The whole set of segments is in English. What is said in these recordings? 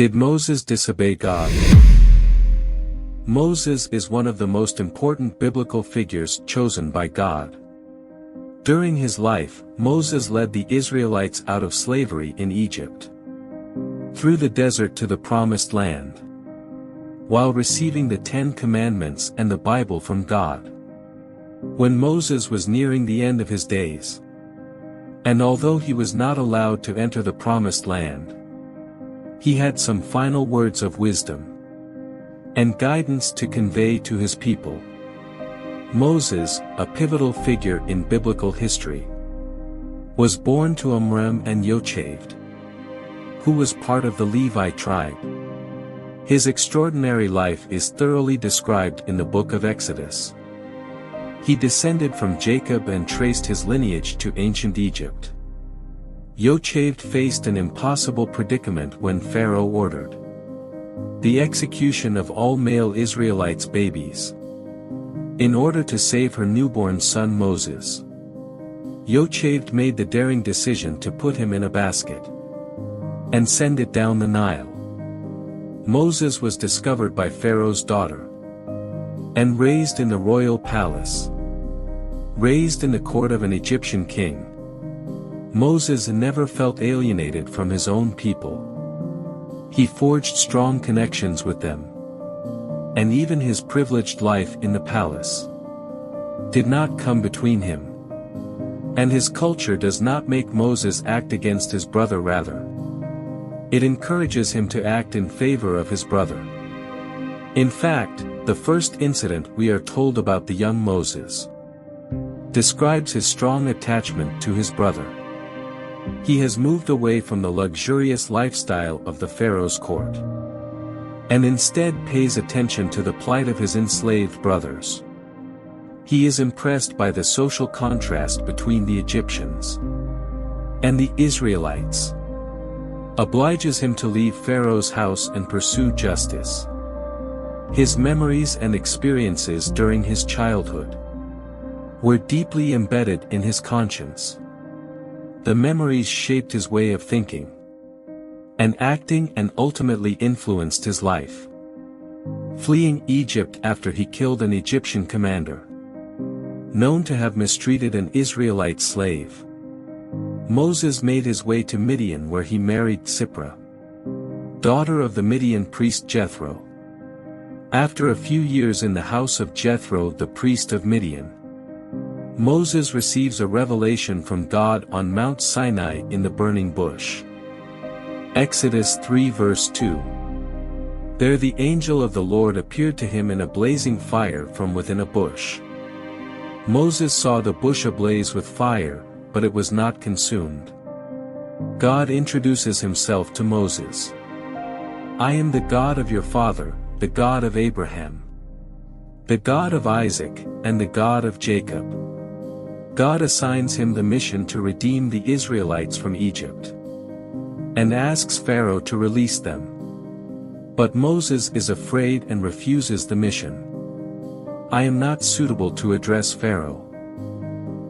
Did Moses disobey God? Moses is one of the most important biblical figures chosen by God. During his life, Moses led the Israelites out of slavery in Egypt, through the desert to the Promised Land, while receiving the Ten Commandments and the Bible from God. When Moses was nearing the end of his days, and although he was not allowed to enter the Promised Land, he had some final words of wisdom and guidance to convey to his people. Moses, a pivotal figure in biblical history, was born to Amram and Yocheved, who was part of the Levi tribe. His extraordinary life is thoroughly described in the book of Exodus. He descended from Jacob and traced his lineage to ancient Egypt. Yocheved faced an impossible predicament when Pharaoh ordered the execution of all male Israelites' babies, in order to save her newborn son Moses. Yocheved made the daring decision to put him in a basket and send it down the Nile. Moses was discovered by Pharaoh's daughter and raised in the royal palace. Raised in the court of an Egyptian king, Moses never felt alienated from his own people. He forged strong connections with them, and even his privileged life in the palace did not come between him and his culture. Does not make Moses act against his brother, rather, it encourages him to act in favor of his brother. In fact, the first incident we are told about the young Moses describes his strong attachment to his brother. He has moved away from the luxurious lifestyle of the Pharaoh's court, and instead pays attention to the plight of his enslaved brothers. He is impressed by the social contrast between the Egyptians and the Israelites, obliges him to leave Pharaoh's house and pursue justice. His memories and experiences during his childhood were deeply embedded in his conscience. The memories shaped his way of thinking and acting and ultimately influenced his life. Fleeing Egypt after he killed an Egyptian commander known to have mistreated an Israelite slave, Moses made his way to Midian, where he married Sipporah, daughter of the Midian priest Jethro. After a few years in the house of Jethro, the priest of Midian, Moses receives a revelation from God on Mount Sinai in the burning bush. Exodus 3 verse 2. There the angel of the Lord appeared to him in a blazing fire from within a bush. Moses saw the bush ablaze with fire, but it was not consumed. God introduces himself to Moses. I am the God of your father, the God of Abraham, the God of Isaac, and the God of Jacob. God assigns him the mission to redeem the Israelites from Egypt, and asks Pharaoh to release them. But Moses is afraid and refuses the mission. I am not suitable to address Pharaoh,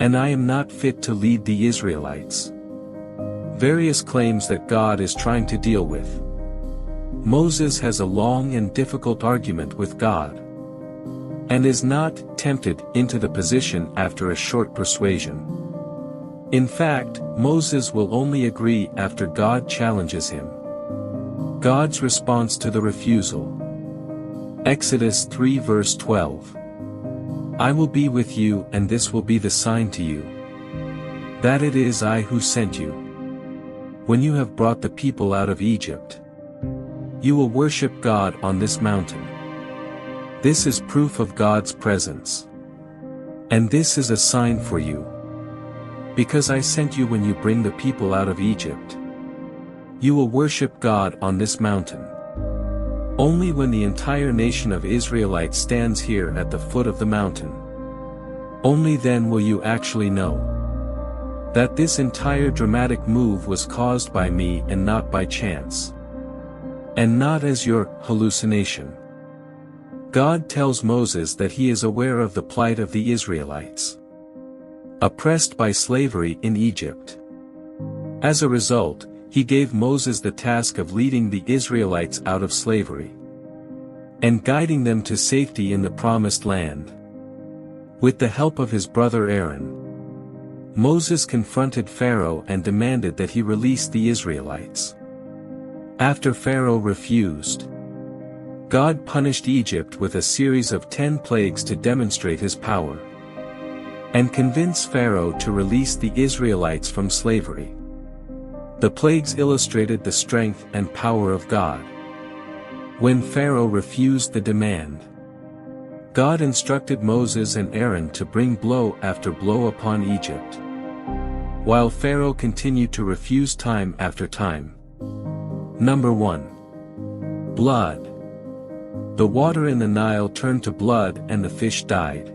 and I am not fit to lead the Israelites. Various claims that God is trying to deal with. Moses has a long and difficult argument with God, and is not tempted into the position after a short persuasion. In fact, Moses will only agree after God challenges him. God's response to the refusal. Exodus 3 verse 12. I will be with you, and this will be the sign to you that it is I who sent you. When you have brought the people out of Egypt, you will worship God on this mountain. This is proof of God's presence. And this is a sign for you, because I sent you when you bring the people out of Egypt. You will worship God on this mountain. Only when the entire nation of Israelites stands here at the foot of the mountain, only then will you actually know that this entire dramatic move was caused by me and not by chance, and not as your hallucination. God tells Moses that he is aware of the plight of the Israelites, oppressed by slavery in Egypt. As a result, He gave Moses the task of leading the Israelites out of slavery and guiding them to safety in the promised land. With the help of his brother Aaron, Moses confronted Pharaoh and demanded that he release the Israelites. After Pharaoh refused, God punished Egypt with a series of 10 plagues to demonstrate his power and convince Pharaoh to release the Israelites from slavery. The plagues illustrated the strength and power of God. When Pharaoh refused the demand, God instructed Moses and Aaron to bring blow after blow upon Egypt, while Pharaoh continued to refuse time after time. Number 1. Blood. The water in the Nile turned to blood and the fish died.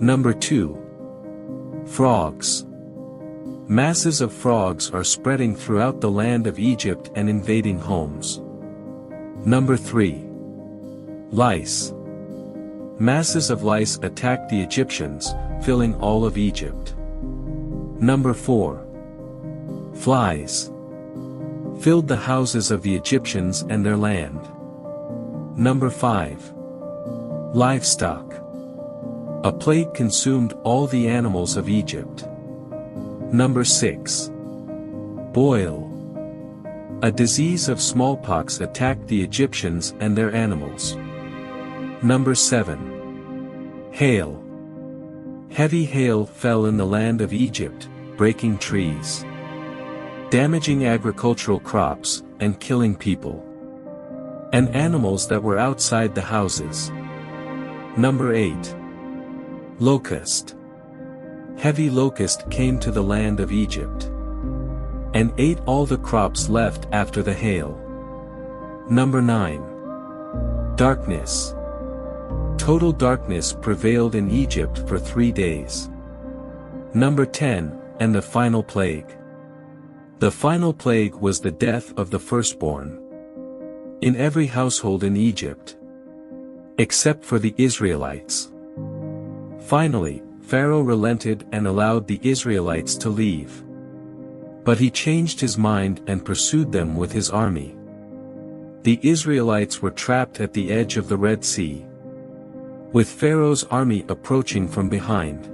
Number 2. Frogs. Masses of frogs are spreading throughout the land of Egypt and invading homes. Number 3. Lice. Masses of lice attacked the Egyptians, filling all of Egypt. Number 4. Flies filled the houses of the Egyptians and their land. Number 5. Livestock. A plague consumed all the animals of Egypt. Number 6. Boil. A disease of smallpox attacked the Egyptians and their animals. Number 7. Hail. Heavy hail fell in the land of Egypt, breaking trees, damaging agricultural crops, and killing people and animals that were outside the houses. Number 8. Locust. Heavy locust came to the land of Egypt and ate all the crops left after the hail. Number 9. Darkness. Total darkness prevailed in Egypt for 3 days. Number 10, and the final plague. The final plague was the death of the firstborn in every household in Egypt, except for the Israelites. Finally, Pharaoh relented and allowed the Israelites to leave. But he changed his mind and pursued them with his army. The Israelites were trapped at the edge of the Red Sea, with Pharaoh's army approaching from behind.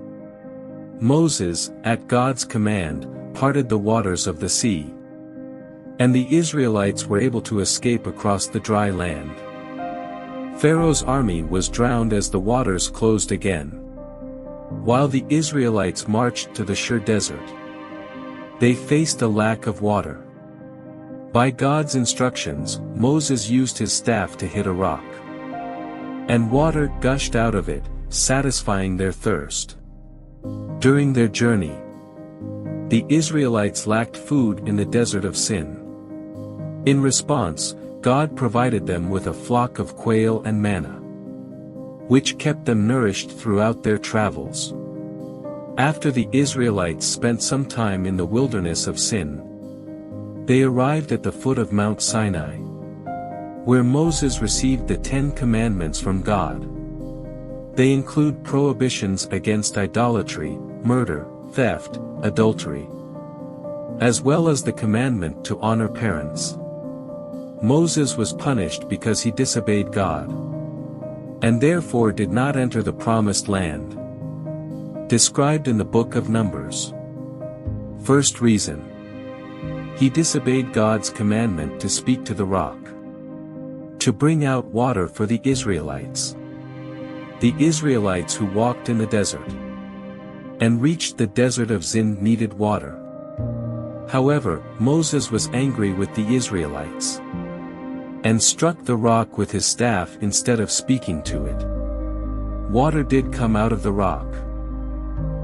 Moses, at God's command, parted the waters of the sea, and the Israelites were able to escape across the dry land. Pharaoh's army was drowned as the waters closed again, while the Israelites marched to the Shur desert. They faced a lack of water. By God's instructions, Moses used his staff to hit a rock, and water gushed out of it, satisfying their thirst. During their journey, the Israelites lacked food in the desert of Sin. In response, God provided them with a flock of quail and manna, which kept them nourished throughout their travels. After the Israelites spent some time in the wilderness of Sin, they arrived at the foot of Mount Sinai, where Moses received the 10 Commandments from God. They include prohibitions against idolatry, murder, theft, adultery, as well as the commandment to honor parents. Moses was punished because he disobeyed God, and therefore did not enter the promised land, described in the book of Numbers. First reason: he disobeyed God's commandment to speak to the rock, to bring out water for the Israelites. The Israelites who walked in the desert and reached the desert of Zin needed water. However, Moses was angry with the Israelites and struck the rock with his staff instead of speaking to it. Water did come out of the rock,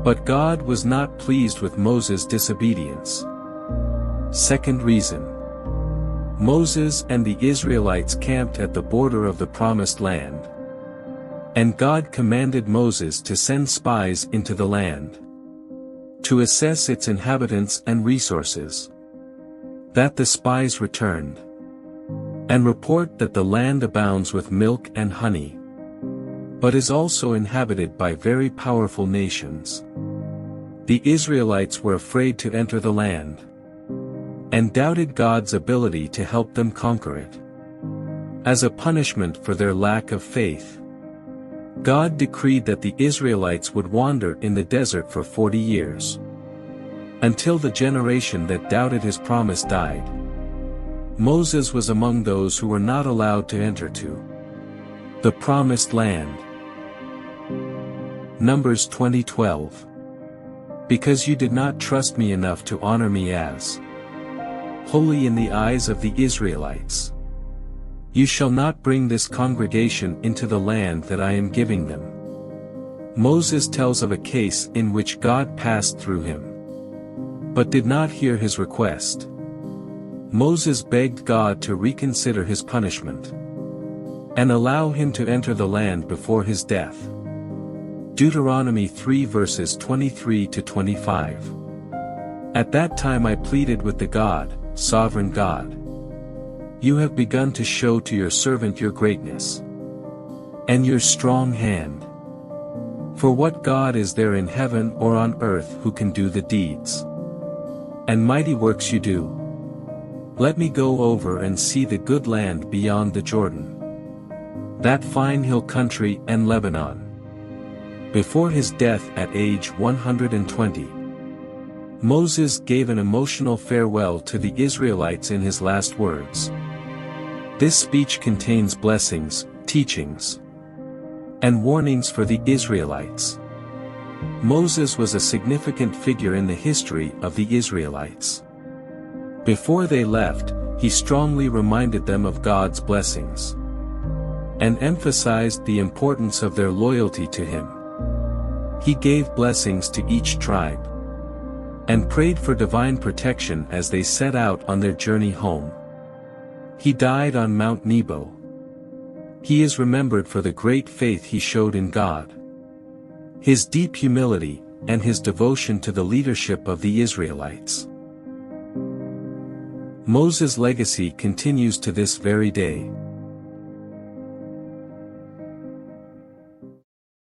but God was not pleased with Moses' disobedience. Second reason: Moses and the Israelites camped at the border of the promised land, and God commanded Moses to send spies into the land to assess its inhabitants and resources. That the spies returned and report that the land abounds with milk and honey, but is also inhabited by very powerful nations. The Israelites were afraid to enter the land, and doubted God's ability to help them conquer it. As a punishment for their lack of faith, God decreed that the Israelites would wander in the desert for 40 years, until the generation that doubted his promise died. Moses was among those who were not allowed to enter to the promised land. Numbers 20:12. Because you did not trust me enough to honor me as holy in the eyes of the Israelites, you shall not bring this congregation into the land that I am giving them. Moses tells of a case in which God passed through him, but did not hear his request. Moses begged God to reconsider his punishment and allow him to enter the land before his death. Deuteronomy 3 verses 23 to 25. At that time I pleaded with the God, sovereign God. You have begun to show to your servant your greatness and your strong hand. For what God is there in heaven or on earth who can do the deeds and mighty works you do? Let me go over and see the good land beyond the Jordan, that fine hill country and Lebanon. Before his death at age 120, Moses gave an emotional farewell to the Israelites in his last words. This speech contains blessings, teachings, and warnings for the Israelites. Moses was a significant figure in the history of the Israelites. Before they left, he strongly reminded them of God's blessings and emphasized the importance of their loyalty to him. He gave blessings to each tribe and prayed for divine protection as they set out on their journey home. He died on Mount Nebo. He is remembered for the great faith he showed in God, his deep humility, and his devotion to the leadership of the Israelites. Moses' legacy continues to this very day.